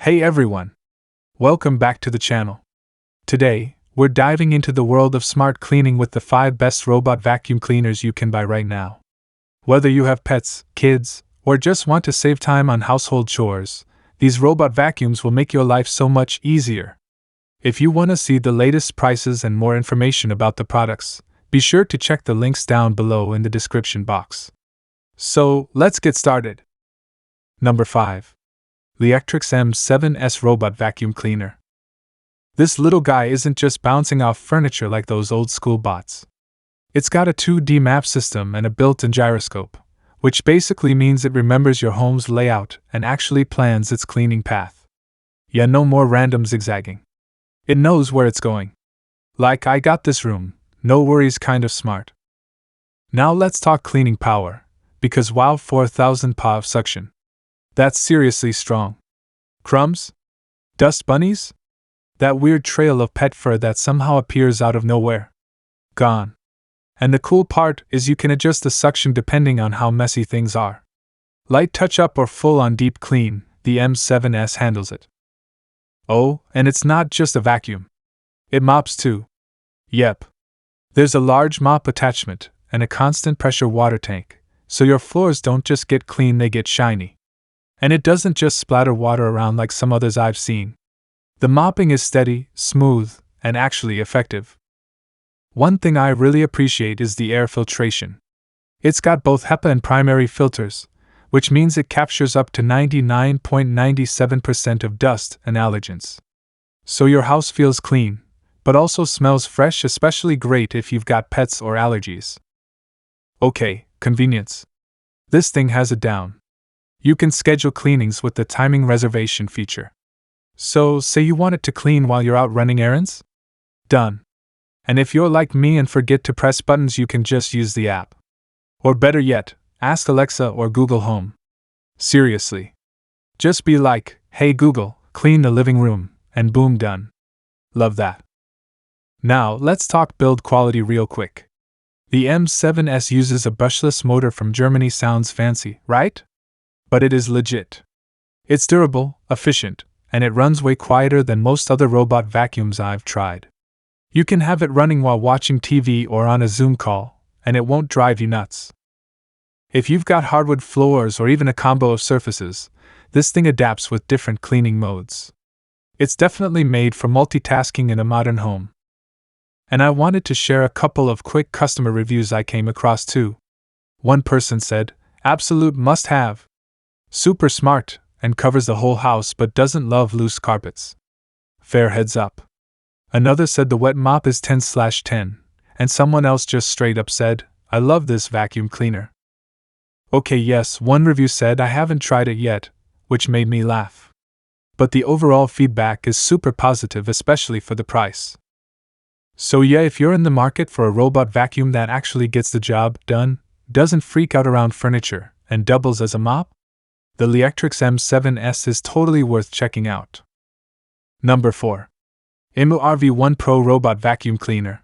Hey everyone! Welcome back to the channel. Today, we're diving into the world of smart cleaning with the 5 best robot vacuum cleaners you can buy right now. Whether you have pets, kids, or just want to save time on household chores, these robot vacuums will make your life so much easier. If you want to see the latest prices and more information about the products, be sure to check the links down below in the description box. So, let's get started. Number 5. Liectroux M7S Robot Vacuum Cleaner. This little guy isn't just bouncing off furniture like those old school bots. It's got a 2D map system and a built-in gyroscope, which basically means it remembers your home's layout and actually plans its cleaning path. Yeah, no more random zigzagging. It knows where it's going. Like, I got this room, no worries kind of smart. Now let's talk cleaning power, because wow, 4000 PA of suction. That's seriously strong. Crumbs? Dust bunnies? That weird trail of pet fur that somehow appears out of nowhere? Gone. And the cool part is you can adjust the suction depending on how messy things are. Light touch-up or full-on deep clean, the M7S handles it. Oh, and it's not just a vacuum. It mops too. Yep. There's a large mop attachment and a constant pressure water tank, so your floors don't just get clean, they get shiny. And it doesn't just splatter water around like some others I've seen. The mopping is steady, smooth, and actually effective. One thing I really appreciate is the air filtration. It's got both HEPA and primary filters, which means it captures up to 99.97% of dust and allergens. So your house feels clean, but also smells fresh, especially great if you've got pets or allergies. Okay, convenience. This thing has it down. You can schedule cleanings with the timing reservation feature. So, say you want it to clean while you're out running errands? Done. And if you're like me and forget to press buttons, you can just use the app. Or better yet, ask Alexa or Google Home. Seriously. Just be like, hey Google, clean the living room, and boom, done. Love that. Now, let's talk build quality real quick. The M7S uses a brushless motor from Germany. Sounds fancy, right? But it is legit. It's durable, efficient, and it runs way quieter than most other robot vacuums I've tried. You can have it running while watching TV or on a Zoom call, and it won't drive you nuts. If you've got hardwood floors or even a combo of surfaces, this thing adapts with different cleaning modes. It's definitely made for multitasking in a modern home. And I wanted to share a couple of quick customer reviews I came across too. One person said, absolute must-have. Super smart, and covers the whole house but doesn't love loose carpets. Fair heads up. Another said the wet mop is 10/10, and someone else just straight up said, I love this vacuum cleaner. Okay, yes, one review said I haven't tried it yet, which made me laugh. But the overall feedback is super positive, especially for the price. So yeah, if you're in the market for a robot vacuum that actually gets the job done, doesn't freak out around furniture, and doubles as a mop, the Liectroux M7S is totally worth checking out. Number 4. IMOU RV1 Pro Robot Vacuum Cleaner.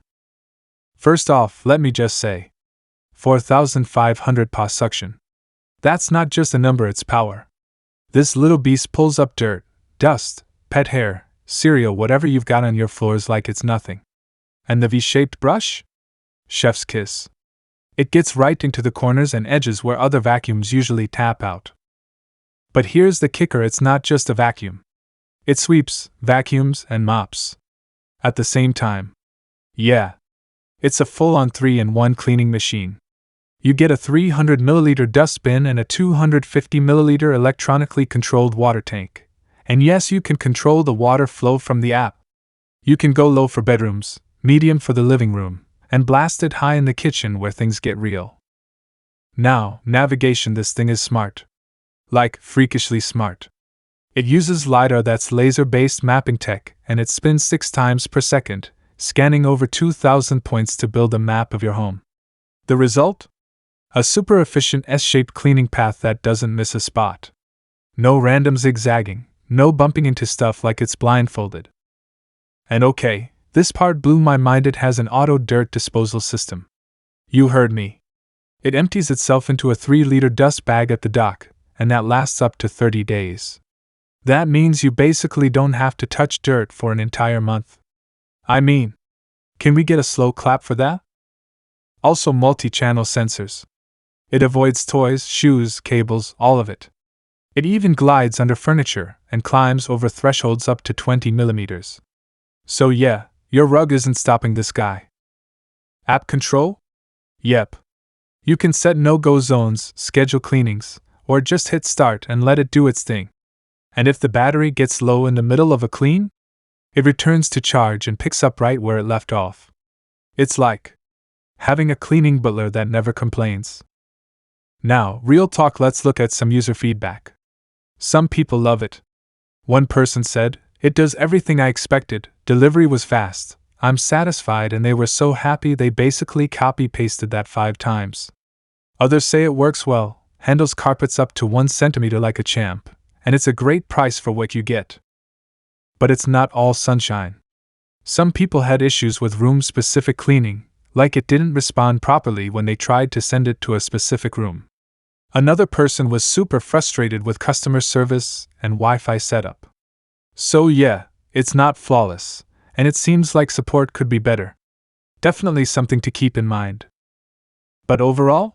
First off, let me just say, 4500 PA suction. That's not just a number, it's power. This little beast pulls up dirt, dust, pet hair, cereal, whatever you've got on your floors like it's nothing. And the V-shaped brush? Chef's kiss. It gets right into the corners and edges where other vacuums usually tap out. But here's the kicker, it's not just a vacuum. It sweeps, vacuums, and mops at the same time. Yeah. It's a full-on 3-in-1 cleaning machine. You get a 300ml dust bin and a 250ml electronically controlled water tank. And yes, you can control the water flow from the app. You can go low for bedrooms, medium for the living room, and blast it high in the kitchen where things get real. Now, navigation, this thing is smart. Like, freakishly smart. It uses LiDAR, that's laser-based mapping tech, and it spins 6 times per second, scanning over 2,000 points to build a map of your home. The result? A super efficient S-shaped cleaning path that doesn't miss a spot. No random zigzagging, no bumping into stuff like it's blindfolded. And okay, this part blew my mind, it has an auto dirt disposal system. You heard me. It empties itself into a 3-liter dust bag at the dock, and that lasts up to 30 days. That means you basically don't have to touch dirt for an entire month. I mean, can we get a slow clap for that? Also, multi-channel sensors. It avoids toys, shoes, cables, all of it. It even glides under furniture and climbs over thresholds up to 20 millimeters. So yeah, your rug isn't stopping this guy. App control? Yep. You can set no-go zones, schedule cleanings, or just hit start and let it do its thing. And if the battery gets low in the middle of a clean, it returns to charge and picks up right where it left off. It's like having a cleaning butler that never complains. Now, real talk, let's look at some user feedback. Some people love it. One person said, "It does everything I expected, delivery was fast, I'm satisfied," and they were so happy they basically copy-pasted that 5 times. Others say it works well, handles carpets up to 1 centimeter like a champ, and it's a great price for what you get. But it's not all sunshine. Some people had issues with room-specific cleaning, like it didn't respond properly when they tried to send it to a specific room. Another person was super frustrated with customer service and Wi-Fi setup. So yeah, it's not flawless, and it seems like support could be better. Definitely something to keep in mind. But overall,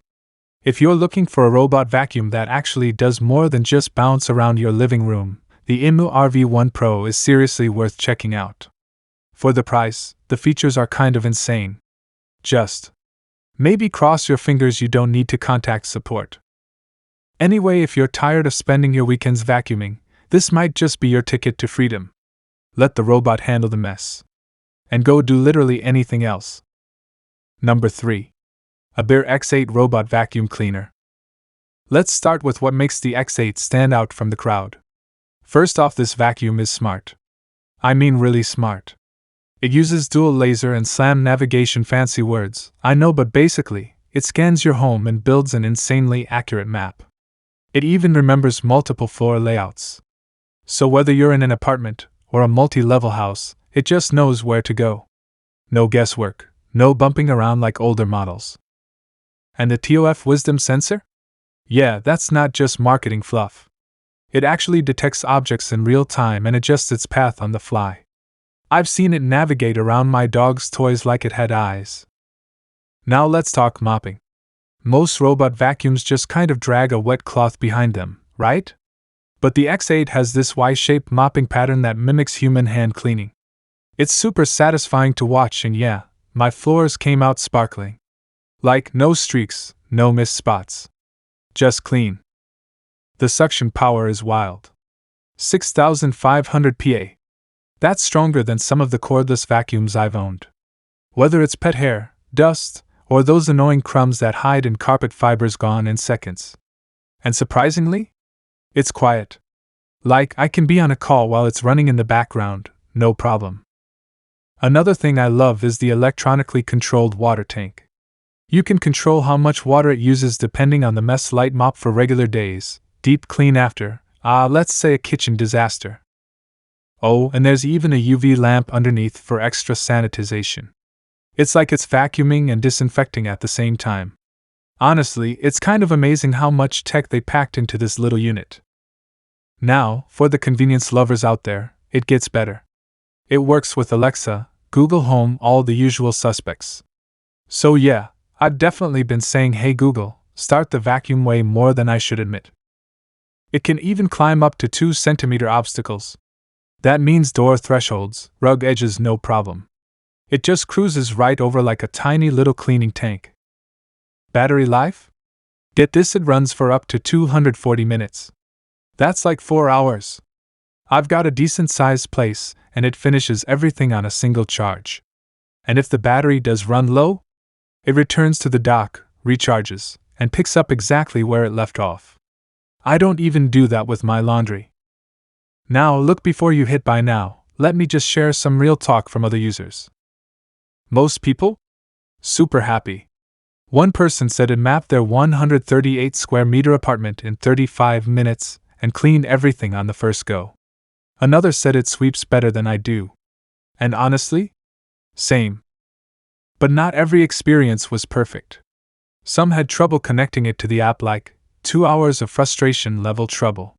if you're looking for a robot vacuum that actually does more than just bounce around your living room, the IMOU RV1 Pro is seriously worth checking out. For the price, the features are kind of insane. Just maybe cross your fingers you don't need to contact support. Anyway, if you're tired of spending your weekends vacuuming, this might just be your ticket to freedom. Let the robot handle the mess. And go do literally anything else. Number 3. ABIR X8 Robot Vacuum Cleaner. Let's start with what makes the X8 stand out from the crowd. First off, this vacuum is smart. I mean really smart. It uses dual laser and SLAM navigation, fancy words, I know, but basically, it scans your home and builds an insanely accurate map. It even remembers multiple floor layouts. So whether you're in an apartment or a multi-level house, it just knows where to go. No guesswork, no bumping around like older models. And the TOF Wisdom sensor? Yeah, that's not just marketing fluff. It actually detects objects in real time and adjusts its path on the fly. I've seen it navigate around my dog's toys like it had eyes. Now let's talk mopping. Most robot vacuums just kind of drag a wet cloth behind them, right? But the X8 has this Y-shaped mopping pattern that mimics human hand cleaning. It's super satisfying to watch, and yeah, my floors came out sparkling. Like, no streaks, no missed spots. Just clean. The suction power is wild. 6,500 PA. That's stronger than some of the cordless vacuums I've owned. Whether it's pet hair, dust, or those annoying crumbs that hide in carpet fibers, gone in seconds. And surprisingly, it's quiet. Like, I can be on a call while it's running in the background, no problem. Another thing I love is the electronically controlled water tank. You can control how much water it uses depending on the mess. Light mop for regular days, deep clean after, let's say a kitchen disaster. Oh, and there's even a UV lamp underneath for extra sanitization. It's like it's vacuuming and disinfecting at the same time. Honestly, it's kind of amazing how much tech they packed into this little unit. Now, for the convenience lovers out there, it gets better. It works with Alexa, Google Home, all the usual suspects. So yeah, I've definitely been saying, "Hey Google, start the vacuum," way more than I should admit. It can even climb up to 2 centimeter obstacles. That means door thresholds, rug edges, no problem. It just cruises right over like a tiny little cleaning tank. Battery life? Get this, it runs for up to 240 minutes. That's like 4 hours. I've got a decent sized place, and it finishes everything on a single charge. And if the battery does run low, it returns to the dock, recharges, and picks up exactly where it left off. I don't even do that with my laundry. Now look, before you hit buy now, let me just share some real talk from other users. Most people? Super happy. One person said it mapped their 138 square meter apartment in 35 minutes and cleaned everything on the first go. Another said it sweeps better than I do. And honestly? Same. But not every experience was perfect. Some had trouble connecting it to the app, like 2 hours of frustration level trouble.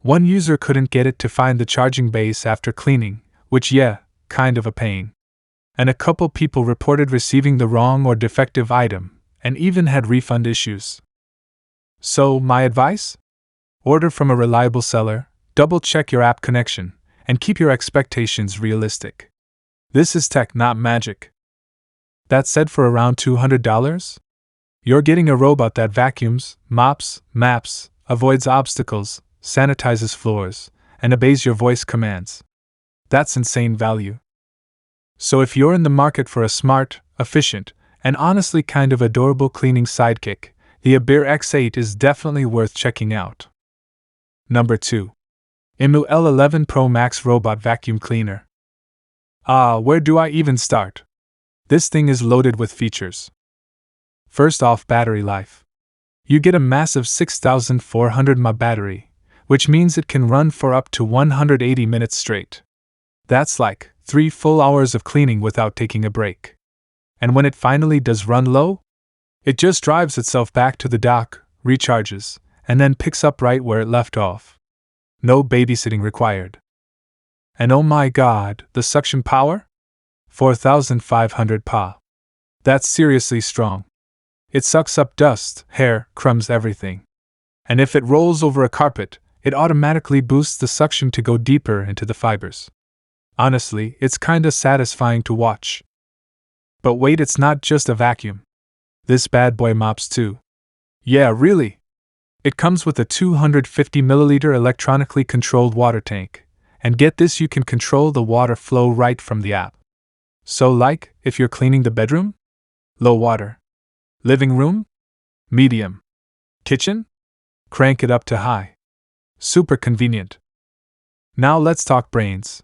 One user couldn't get it to find the charging base after cleaning, which kind of a pain. And a couple people reported receiving the wrong or defective item, and even had refund issues. So, my advice? Order from a reliable seller, double-check your app connection, and keep your expectations realistic. This is tech, not magic. That said, for around $200, you're getting a robot that vacuums, mops, maps, avoids obstacles, sanitizes floors, and obeys your voice commands. That's insane value. So if you're in the market for a smart, efficient, and honestly kind of adorable cleaning sidekick, the ABIR X8 is definitely worth checking out. Number 2. IMOU L11 Pro Max Robot Vacuum Cleaner. Where do I even start? This thing is loaded with features. First off, battery life. You get a massive 6400 mAh battery, which means it can run for up to 180 minutes straight. That's like 3 full hours of cleaning without taking a break. And when it finally does run low, it just drives itself back to the dock, recharges, and then picks up right where it left off. No babysitting required. And oh my god, the suction power? 4,500 PA. That's seriously strong. It sucks up dust, hair, crumbs, everything. And if it rolls over a carpet, it automatically boosts the suction to go deeper into the fibers. Honestly, it's kinda satisfying to watch. But wait, it's not just a vacuum. This bad boy mops too. Yeah, really. It comes with a 250 milliliter electronically controlled water tank. And get this, you can control the water flow right from the app. So like, if you're cleaning the bedroom? Low water. Living room? Medium. Kitchen? Crank it up to high. Super convenient. Now let's talk brains.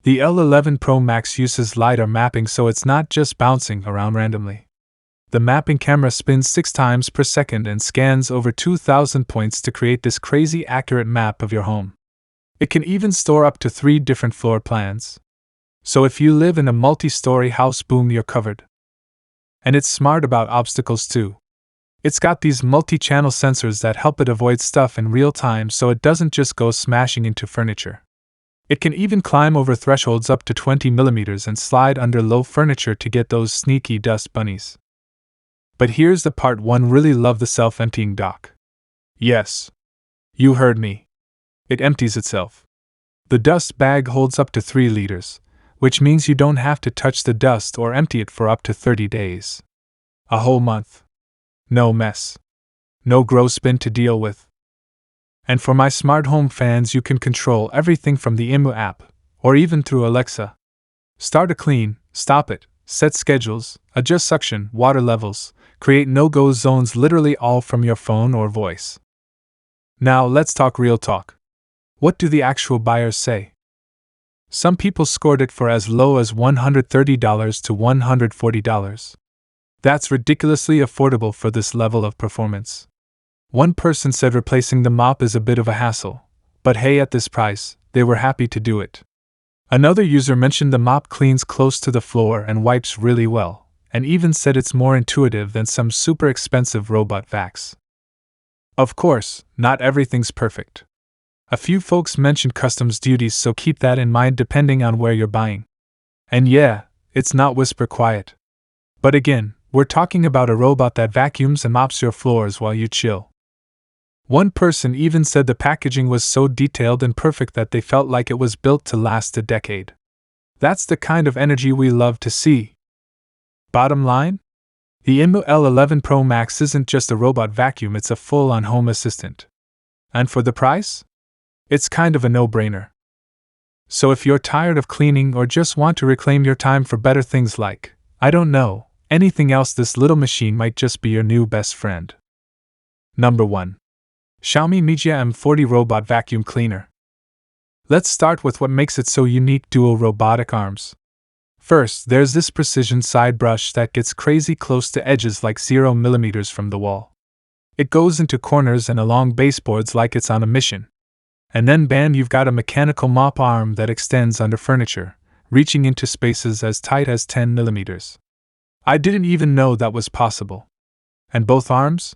The L11 Pro Max uses LiDAR mapping, so it's not just bouncing around randomly. The mapping camera spins 6 times per second and scans over 2,000 points to create this crazy accurate map of your home. It can even store up to 3 different floor plans. So if you live in a multi-story house, boom, you're covered. And it's smart about obstacles too. It's got these multi-channel sensors that help it avoid stuff in real time, so it doesn't just go smashing into furniture. It can even climb over thresholds up to 20 millimeters and slide under low furniture to get those sneaky dust bunnies. But here's the part one really love: the self-emptying dock. Yes. You heard me. It empties itself. The dust bag holds up to 3 liters, which means you don't have to touch the dust or empty it for up to 30 days. A whole month. No mess. No gross bin to deal with. And for my smart home fans, you can control everything from the IMOU app, or even through Alexa. Start a clean, stop it, set schedules, adjust suction, water levels, create no-go zones, literally all from your phone or voice. Now let's talk real talk. What do the actual buyers say? Some people scored it for as low as $130 to $140. That's ridiculously affordable for this level of performance. One person said replacing the mop is a bit of a hassle, but hey, at this price, they were happy to do it. Another user mentioned the mop cleans close to the floor and wipes really well, and even said it's more intuitive than some super expensive robot vacs. Of course, not everything's perfect. A few folks mentioned customs duties, so keep that in mind depending on where you're buying. And yeah, it's not whisper quiet. But again, we're talking about a robot that vacuums and mops your floors while you chill. One person even said the packaging was so detailed and perfect that they felt like it was built to last a decade. That's the kind of energy we love to see. Bottom line? The IMOU L11 Pro Max isn't just a robot vacuum, it's a full-on home assistant. And for the price? It's kind of a no-brainer. So if you're tired of cleaning or just want to reclaim your time for better things like, I don't know, anything else, this little machine might just be your new best friend. Number 1. XIAOMI MIJIA M40 Robot Vacuum Cleaner. Let's start with what makes it so unique: dual robotic arms. First, there's this precision side brush that gets crazy close to edges, like 0 millimeters from the wall. It goes into corners and along baseboards like it's on a mission. And then bam, you've got a mechanical mop arm that extends under furniture, reaching into spaces as tight as 10 millimeters. I didn't even know that was possible. And both arms?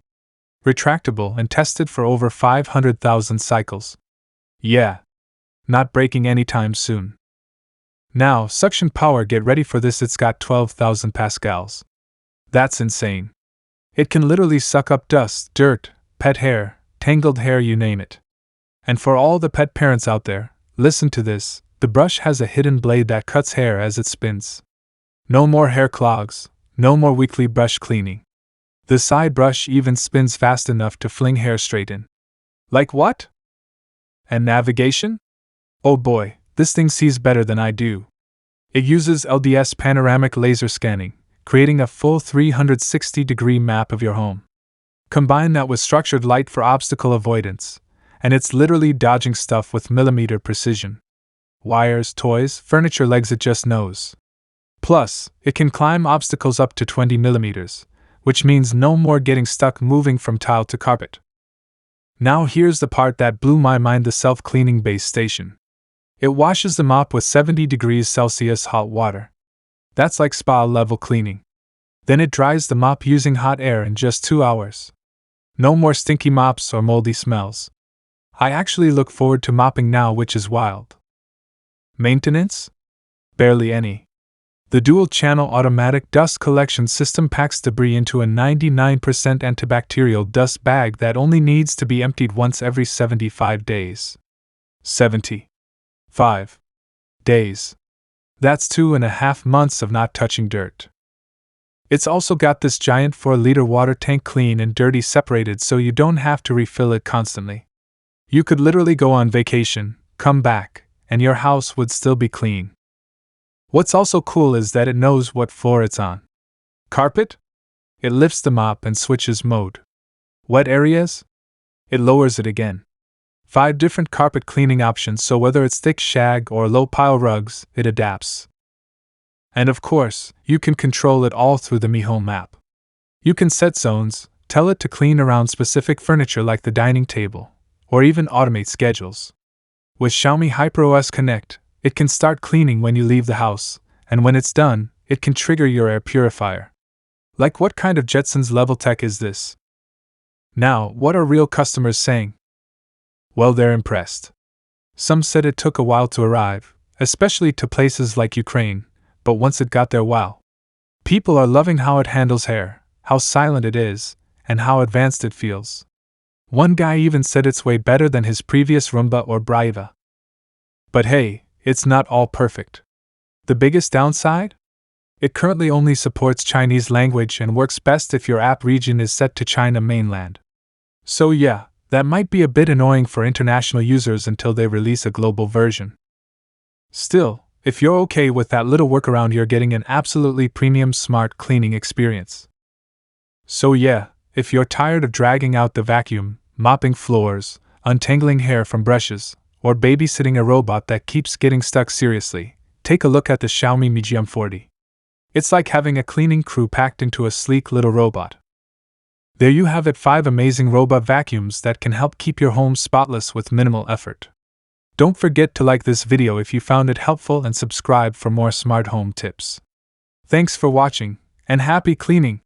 Retractable and tested for over 500,000 cycles. Yeah. Not breaking anytime soon. Now, suction power, get ready for this, it's got 12,000 pascals. That's insane. It can literally suck up dust, dirt, pet hair, tangled hair, you name it. And for all the pet parents out there, listen to this, the brush has a hidden blade that cuts hair as it spins. No more hair clogs, no more weekly brush cleaning. The side brush even spins fast enough to fling hair straight in. Like what? And navigation? Oh boy, this thing sees better than I do. It uses LDS panoramic laser scanning, creating a full 360-degree map of your home. Combine that with structured light for obstacle avoidance, and it's literally dodging stuff with millimeter precision. Wires, toys, furniture legs, it just knows. Plus, it can climb obstacles up to 20 millimeters, which means no more getting stuck moving from tile to carpet. Now here's the part that blew my mind, the self-cleaning base station. It washes the mop with 70 degrees Celsius hot water. That's like spa-level cleaning. Then it dries the mop using hot air in just 2 hours. No more stinky mops or moldy smells. I actually look forward to mopping now, which is wild. Maintenance? Barely any. The dual-channel automatic dust collection system packs debris into a 99% antibacterial dust bag that only needs to be emptied once every 75 days. 75 days. That's 2.5 months of not touching dirt. It's also got this giant 4-liter water tank, clean and dirty separated, so you don't have to refill it constantly. You could literally go on vacation, come back, and your house would still be clean. What's also cool is that it knows what floor it's on. Carpet? It lifts the mop and switches mode. Wet areas? It lowers it again. 5 different carpet cleaning options, so whether it's thick shag or low pile rugs, it adapts. And of course, you can control it all through the MIJIA map. You can set zones, tell it to clean around specific furniture like the dining table, or even automate schedules. With Xiaomi HyperOS Connect, it can start cleaning when you leave the house, and when it's done, it can trigger your air purifier. Like, what kind of Jetsons level tech is this? Now, what are real customers saying? Well, they're impressed. Some said it took a while to arrive, especially to places like Ukraine, but once it got there, wow. People are loving how it handles hair, how silent it is, and how advanced it feels. One guy even said it's way better than his previous Roomba or Braiva. But hey, it's not all perfect. The biggest downside? It currently only supports Chinese language and works best if your app region is set to China mainland. So yeah, that might be a bit annoying for international users until they release a global version. Still, if you're okay with that little workaround, you're getting an absolutely premium smart cleaning experience. So yeah, if you're tired of dragging out the vacuum, mopping floors, untangling hair from brushes, or babysitting a robot that keeps getting stuck, seriously, take a look at the Xiaomi MIJIA 40. It's like having a cleaning crew packed into a sleek little robot. There you have it, 5 amazing robot vacuums that can help keep your home spotless with minimal effort. Don't forget to like this video if you found it helpful and subscribe for more smart home tips. Thanks for watching, and happy cleaning!